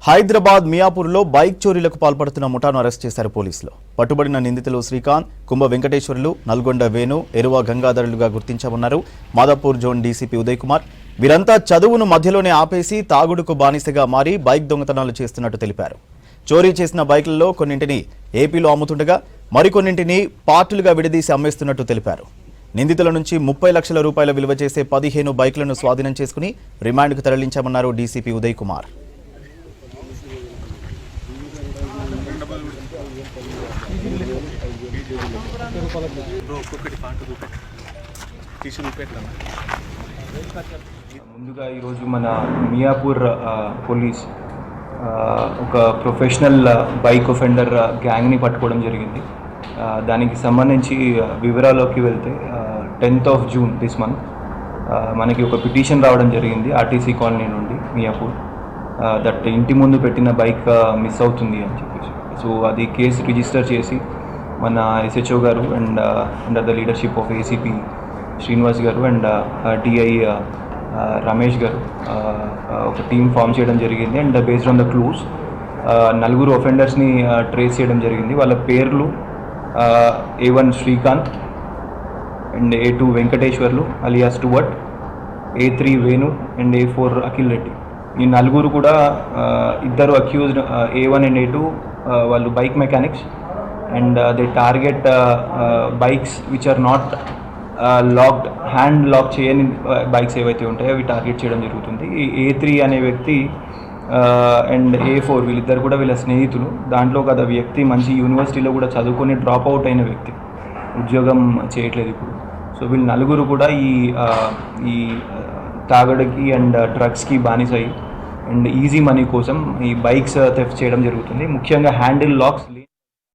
Hyderabad మియాపూర్లో bike చోరీలకు పాల్పడుతున్న ముఠాను arrest చేశారు పోలీసులు. పట్టుబడిన నిందితులు శ్రీకాంత్, కుంభ వెంకటేశ్వర్లు, నల్గొండ వేణు, ఎరువ గంగాధరులుగా గుర్తించామన్నారు మాదాపూర్ జోన్ డీసీపీ ఉదయ్ కుమార్. వీరంతా చదువును మధ్యలోనే ఆపేసి తాగుడుకు బానిసగా మారి బైక్ దొంగతనాలు చేస్తున్నట్టు తెలిపారు. చోరీ చేసిన బైక్లలో కొన్నింటిని ఏపీలో అమ్ముతుండగా మరికొన్నింటిని పార్టులుగా విడదీసి అమ్మేస్తున్నట్టు తెలిపారు. నిందితుల నుంచి 30 లక్షల రూపాయల విలువ చేసే 15 బైక్లను స్వాధీనం చేసుకుని రిమాండ్కు తరలించామన్నారు డీసీపీ ఉదయ్ కుమార్. ముందుగా ఈరోజు మన మియాపూర్ పోలీస్ ఒక ప్రొఫెషనల్ బైక్ ఒఫెండర్ గ్యాంగ్ని పట్టుకోవడం జరిగింది. దానికి సంబంధించి వివరాల్లోకి వెళ్తే 10th of June this month మనకి ఒక పిటిషన్ రావడం జరిగింది ఆర్టీసీ కాలనీ నుండి మియాపూర్. దట్ ఇంటి ముందు పెట్టిన బైక్ మిస్ అవుతుంది అని చెప్పేసి. సో అది కేసు రిజిస్టర్ చేసి మన ఎస్హెచ్ఓ గారు and under the leadership of ACP Srinivas గారు అండ్ టిఐ రమేష్ గారు ఒక టీమ్ ఫామ్ చేయడం జరిగింది. And based on the clues 4 ఒఫెండర్స్ని ట్రేస్ చేయడం జరిగింది. వాళ్ళ పేర్లు A1 Srikanth and A2 Venkateswarlu alias Stuart, A3 Venu and A4 Akhil Reddy. ఈ 4 కూడా ఇద్దరు అక్యూజ్డ్ A1 అండ్ A2 వాళ్ళు bike mechanics and they target bikes which are not locked, hand lock చేయని బైక్స్ ఏవైతే ఉంటాయో అవి టార్గెట్ చేయడం జరుగుతుంది. ఈ A3 అనే వ్యక్తి అండ్ A4 వీళ్ళిద్దరు కూడా వీళ్ళ స్నేహితులు. దాంట్లో ఒక వ్యక్తి మంచి యూనివర్సిటీలో కూడా చదువుకొని డ్రాప్ అవుట్ అయిన వ్యక్తి, ఉద్యోగం చేయట్లేదు ఇప్పుడు. సో వీళ్ళు 4 కూడా ఈ తాగడికి అండ్ డ్రగ్స్కి బానిసై అండ్ ఈజీ మనీ కోసం ఈ బైక్స్ థెఫ్ట్ చేయడం జరుగుతుంది. ముఖ్యంగా హ్యాండిల్ లాక్స్